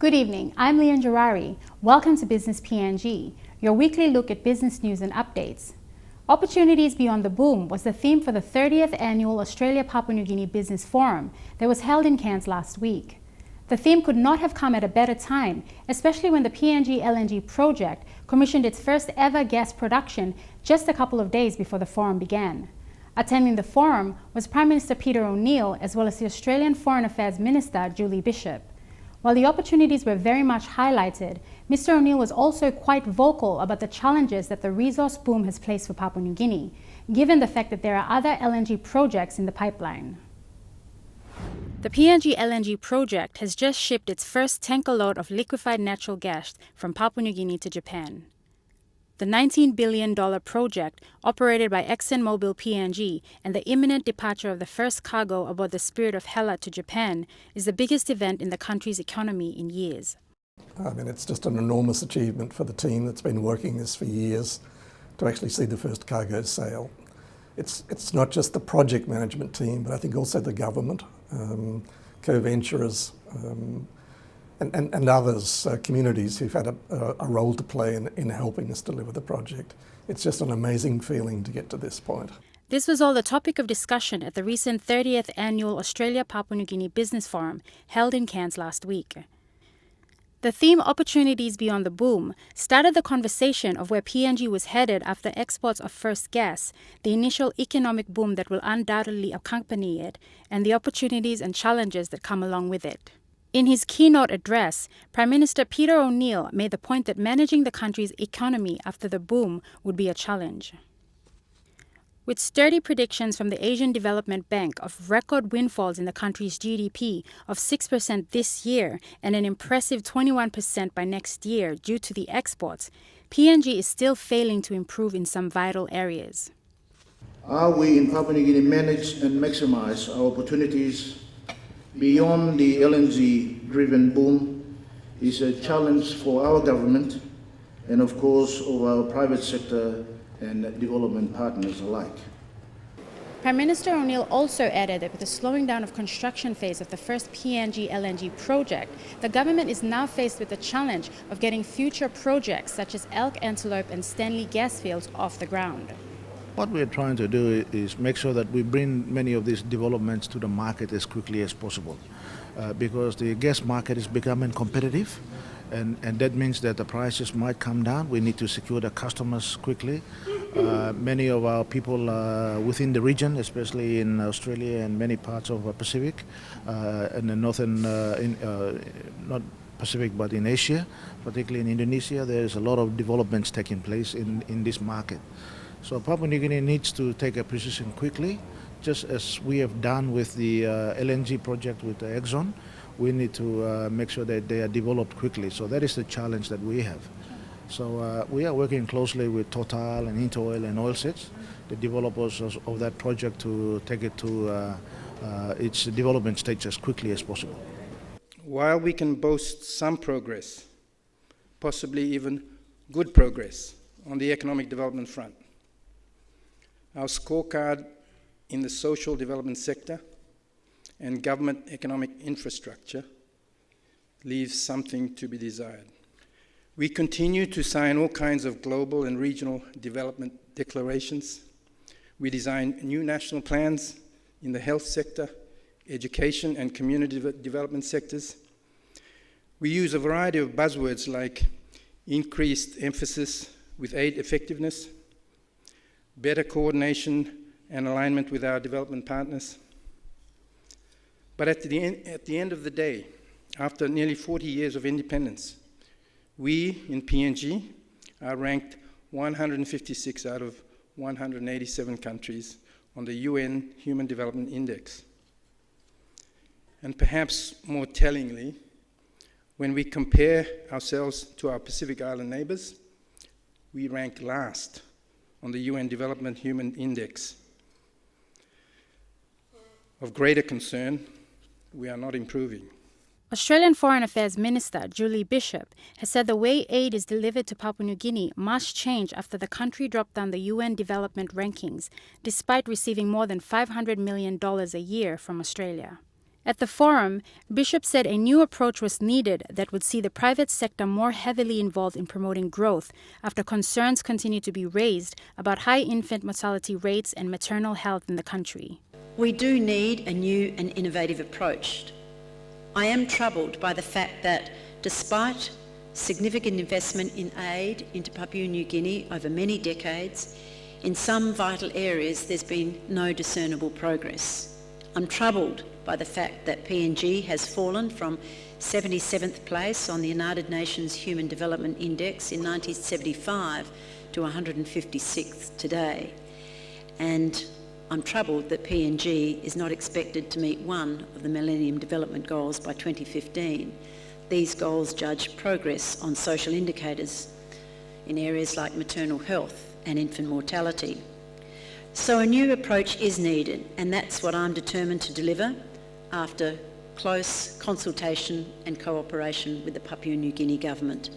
Good evening, I'm Leanne Gerari. Welcome to Business PNG, your weekly look at business news and updates. Opportunities Beyond the Boom was the theme for the 30th Annual Australia-Papua New Guinea Business Forum that was held in Cairns last week. The theme could not have come at a better time, especially when the PNG LNG project commissioned its first ever gas production just a couple of days before the forum began. Attending the forum was Prime Minister Peter O'Neill as well as the Australian Foreign Affairs Minister Julie Bishop. While the opportunities were very much highlighted, Mr. O'Neill was also quite vocal about the challenges that the resource boom has placed for Papua New Guinea, given the fact that there are other LNG projects in the pipeline. The PNG LNG project has just shipped its first tanker load of liquefied natural gas from Papua New Guinea to Japan. The $19 billion project, operated by ExxonMobil PNG, and the imminent departure of the first cargo aboard the Spirit of Hela to Japan, is the biggest event in the country's economy in years. It's just an enormous achievement for the team that's been working this for years to actually see the first cargo sail. It's not just the project management team, but I think also the government, co-venturers, and others, communities who've had a role to play in helping us deliver the project. It's just an amazing feeling to get to this point. This was all the topic of discussion at the recent 30th Annual Australia-Papua New Guinea Business Forum held in Cairns last week. The theme Opportunities Beyond the Boom started the conversation of where PNG was headed after exports of first gas, the initial economic boom that will undoubtedly accompany it, and the opportunities and challenges that come along with it. In his keynote address, Prime Minister Peter O'Neill made the point that managing the country's economy after the boom would be a challenge. With sturdy predictions from the Asian Development Bank of record windfalls in the country's GDP of 6% this year and an impressive 21% by next year due to the exports, PNG is still failing to improve in some vital areas. Are we in Papua New Guinea manage and maximize our opportunities beyond the LNG-driven boom is a challenge for our government and, of course, of our private sector and development partners alike. Prime Minister O'Neill also added that with the slowing down of construction phase of the first PNG LNG project, the government is now faced with the challenge of getting future projects such as Elk, Antelope and Stanley gas fields off the ground. What we're trying to do is make sure that we bring many of these developments to the market as quickly as possible, because the gas market is becoming competitive, and that means that the prices might come down. We need to secure the customers quickly. Many of our people within the region, especially in Australia and many parts of the Pacific, and the northern, not Pacific but in Asia, particularly in Indonesia, there's a lot of developments taking place in this market. So Papua New Guinea needs to take a position quickly, just as we have done with the LNG project with Exxon. We need to make sure that they are developed quickly. So that is the challenge that we have. So we are working closely with Total and Interoil and Oilseeds, the developers of that project, to take it to its development stage as quickly as possible. While we can boast some progress, possibly even good progress, on the economic development front, our scorecard in the social development sector and government economic infrastructure leaves something to be desired. We continue to sign all kinds of global and regional development declarations. We design new national plans in the health sector, education and community development sectors. We use a variety of buzzwords like increased emphasis with aid effectiveness, better coordination and alignment with our development partners. But at the end of the day, after nearly 40 years of independence, we in PNG are ranked 156 out of 187 countries on the UN Human Development Index. And perhaps more tellingly, when we compare ourselves to our Pacific Island neighbors, we rank last on the UN Development Human Index. Of greater concern, we are not improving. Australian Foreign Affairs Minister Julie Bishop has said the way aid is delivered to Papua New Guinea must change after the country dropped down the UN development rankings, despite receiving more than $500 million a year from Australia. At the forum, Bishop said a new approach was needed that would see the private sector more heavily involved in promoting growth after concerns continue to be raised about high infant mortality rates and maternal health in the country. We do need a new and innovative approach. I am troubled by the fact that despite significant investment in aid into Papua New Guinea over many decades, in some vital areas there's been no discernible progress. I'm troubled by the fact that PNG has fallen from 77th place on the United Nations Human Development Index in 1975 to 156th today. And I'm troubled that PNG is not expected to meet one of the Millennium Development Goals by 2015. These goals judge progress on social indicators in areas like maternal health and infant mortality. So a new approach is needed, and that's what I'm determined to deliver after close consultation and cooperation with the Papua New Guinea government.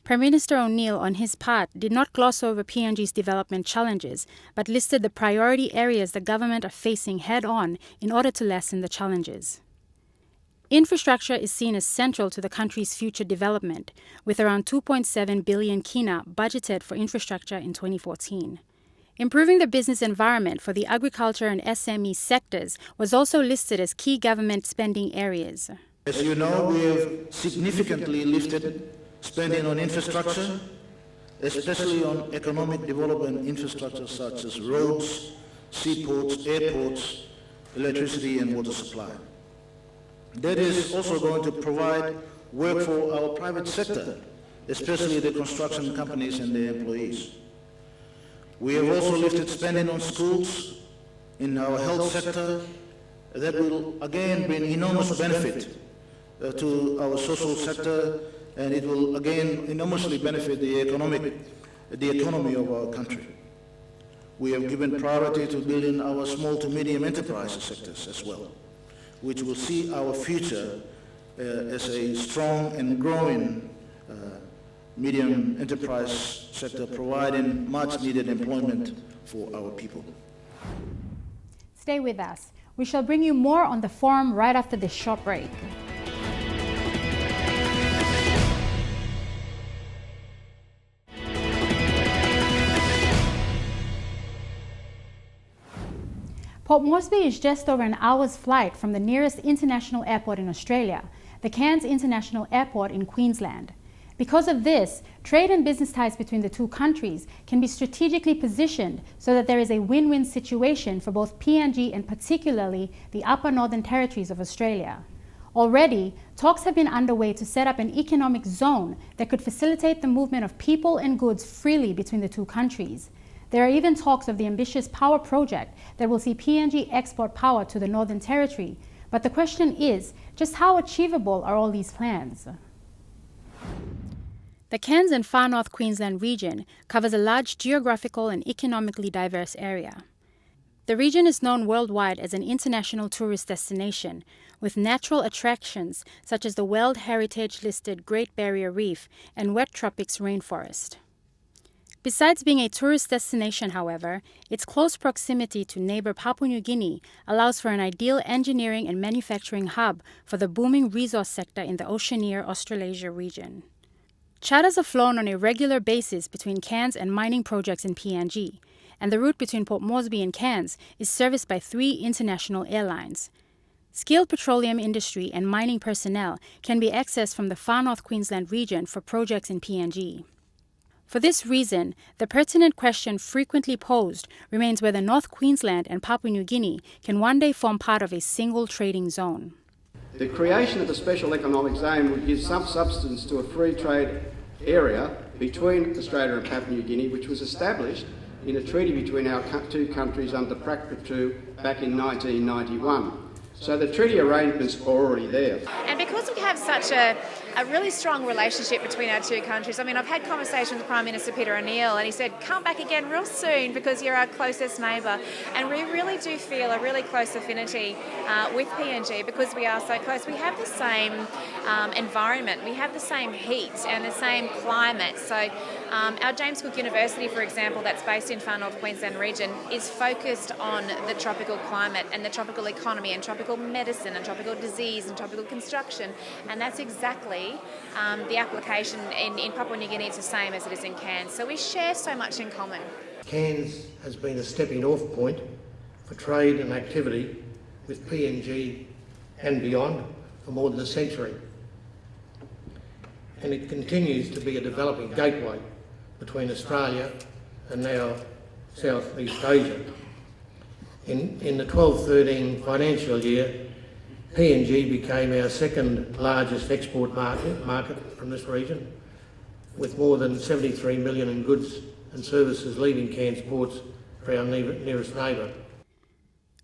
Prime Minister O'Neill, on his part, did not gloss over PNG's development challenges, but listed the priority areas the government are facing head-on in order to lessen the challenges. Infrastructure is seen as central to the country's future development, with around 2.7 billion kina budgeted for infrastructure in 2014. Improving the business environment for the agriculture and SME sectors was also listed as key government spending areas. As you know, we have significantly lifted spending on infrastructure, especially on economic development infrastructure such as roads, seaports, airports, electricity and water supply. That is also going to provide work for our private sector, especially the construction companies and their employees. We have also lifted spending on schools in our health sector that will again bring enormous benefit to our social sector, and it will again enormously benefit the economy of our country. We have given priority to building our small to medium enterprise sectors as well, which will see our future as a strong and growing medium enterprise sector, providing much needed employment for our people. Stay with us. We shall bring you more on the forum right after this short break. Port Moresby is just over an hour's flight from the nearest international airport in Australia, the Cairns International Airport in Queensland. Because of this, trade and business ties between the two countries can be strategically positioned so that there is a win-win situation for both PNG and particularly the Upper Northern Territories of Australia. Already, talks have been underway to set up an economic zone that could facilitate the movement of people and goods freely between the two countries. There are even talks of the ambitious power project that will see PNG export power to the Northern Territory. But the question is, just how achievable are all these plans? The Cairns and Far North Queensland region covers a large geographical and economically diverse area. The region is known worldwide as an international tourist destination, with natural attractions such as the World Heritage-listed Great Barrier Reef and wet tropics rainforest. Besides being a tourist destination, however, its close proximity to neighbor Papua New Guinea allows for an ideal engineering and manufacturing hub for the booming resource sector in the Oceania Australasia region. Charters are flown on a regular basis between Cairns and mining projects in PNG, and the route between Port Moresby and Cairns is serviced by 3 international airlines. Skilled petroleum industry and mining personnel can be accessed from the Far North Queensland region for projects in PNG. For this reason, the pertinent question frequently posed remains whether North Queensland and Papua New Guinea can one day form part of a single trading zone. The creation of the Special Economic Zone would give some substance to a free trade area between Australia and Papua New Guinea, which was established in a treaty between our two countries under Practice 2 back in 1991. So the treaty arrangements are already there. And because we have such a a really strong relationship between our two countries. I mean, I've had conversations with Prime Minister Peter O'Neill, and he said, come back again real soon because you're our closest neighbour. And we really do feel a really close affinity with PNG because we are so close. We have the same environment, we have the same heat and the same climate. So our James Cook University, for example, that's based in Far North Queensland region, is focused on the tropical climate and the tropical economy and tropical medicine and tropical disease and tropical construction. And that's exactly the application in Papua New Guinea. It's the same as it is in Cairns. So we share so much in common. Cairns has been a stepping off point for trade and activity with PNG and beyond for more than a century. And it continues to be a developing gateway between Australia and now Southeast Asia. In the 12-13 financial year, PNG became our second largest export market from this region, with more than 73 million in goods and services leaving Cairns ports for our nearest neighbour.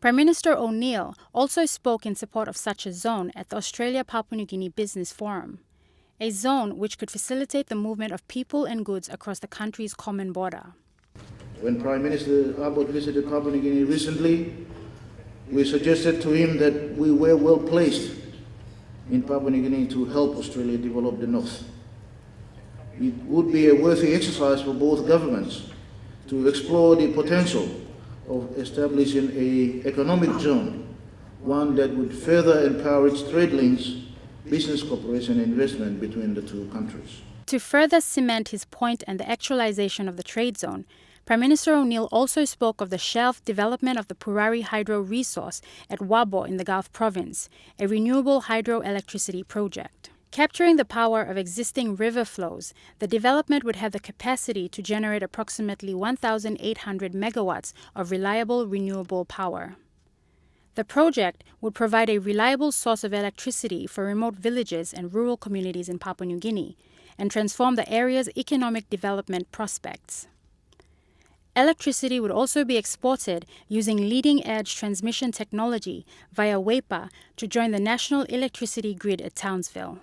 Prime Minister O'Neill also spoke in support of such a zone at the Australia-Papua New Guinea Business Forum, a zone which could facilitate the movement of people and goods across the country's common border. When Prime Minister Abbott visited Papua New Guinea recently, we suggested to him that we were well placed in Papua New Guinea to help Australia develop the North. It would be a worthy exercise for both governments to explore the potential of establishing an economic zone, one that would further empower its trade links, business cooperation and investment between the two countries. To further cement his point and the actualization of the trade zone, Prime Minister O'Neill also spoke of the shelf development of the Purari hydro resource at Wabo in the Gulf Province, a renewable hydroelectricity project. Capturing the power of existing river flows, the development would have the capacity to generate approximately 1,800 megawatts of reliable renewable power. The project would provide a reliable source of electricity for remote villages and rural communities in Papua New Guinea and transform the area's economic development prospects. Electricity would also be exported using leading-edge transmission technology via WEPA to join the national electricity grid at Townsville.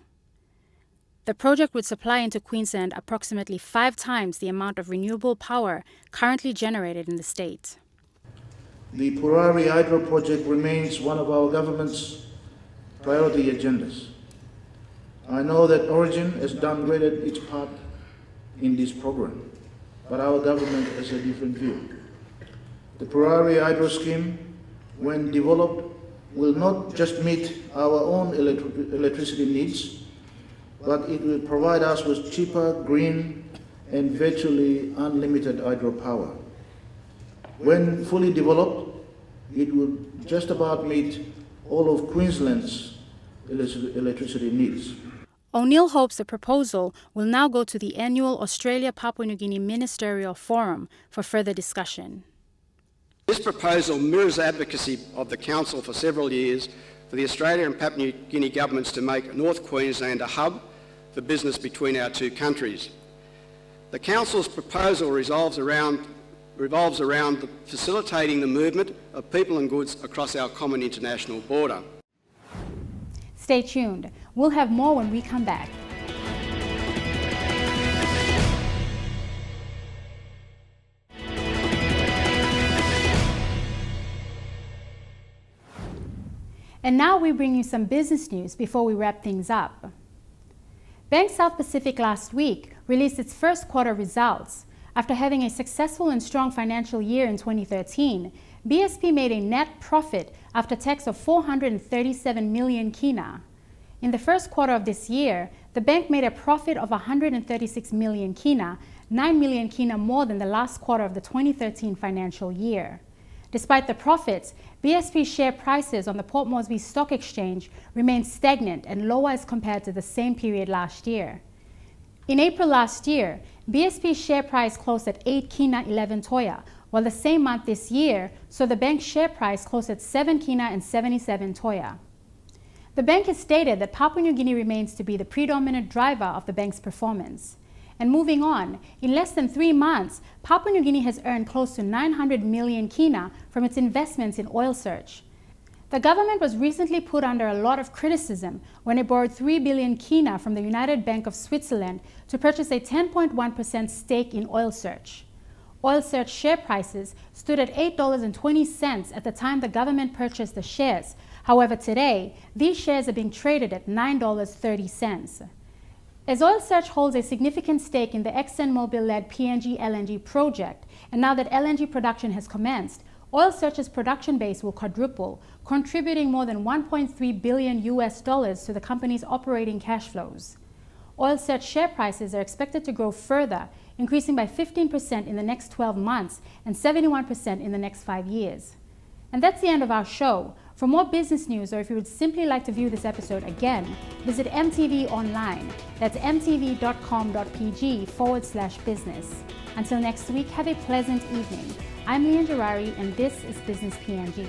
The project would supply into Queensland approximately 5 times the amount of renewable power currently generated in the state. The Purari Hydro project remains one of our government's priority agendas. I know that Origin has downgraded its part in this program, but our government has a different view. The Purari Hydro scheme, when developed, will not just meet our own electricity needs, but it will provide us with cheaper, green, and virtually unlimited hydropower. When fully developed, it will just about meet all of Queensland's electricity needs. O'Neill hopes the proposal will now go to the annual Australia-Papua New Guinea Ministerial Forum for further discussion. This proposal mirrors advocacy of the Council for several years for the Australia and Papua New Guinea governments to make North Queensland a hub for business between our two countries. The Council's proposal revolves around facilitating the movement of people and goods across our common international border. Stay tuned. We'll have more when we come back. And now we bring you some business news before we wrap things up. Bank South Pacific last week released its first quarter results. After having a successful and strong financial year in 2013, BSP made a net profit after tax of 437 million kina. In the first quarter of this year, the bank made a profit of 136 million kina, 9 million kina more than the last quarter of the 2013 financial year. Despite the profits, BSP share prices on the Port Moresby Stock Exchange remained stagnant and lower as compared to the same period last year. In April last year, BSP's share price closed at 8 kina 11 toya, while the same month this year saw the bank's share price close at 7 kina and 77 toya. The bank has stated that Papua New Guinea remains to be the predominant driver of the bank's performance. And moving on, in less than 3 months, Papua New Guinea has earned close to 900 million kina from its investments in oil search. The government was recently put under a lot of criticism when it borrowed 3 billion kina from the United Bank of Switzerland to purchase a 10.1% stake in Oil Search. Oil Search share prices stood at $8.20 at the time the government purchased the shares. However, today, these shares are being traded at $9.30. As Oil Search holds a significant stake in the ExxonMobil-led PNG LNG project, and now that LNG production has commenced, Oil Search's production base will quadruple, contributing more than $1.3 billion to the company's operating cash flows. Oil Search share prices are expected to grow further, increasing by 15% in the next 12 months and 71% in the next 5 years. And that's the end of our show. For more business news, or if you would simply like to view this episode again, visit MTV online. That's mtv.com.pg/business. Until next week, have a pleasant evening. I'm Leanne Gerari, and this is Business PNG.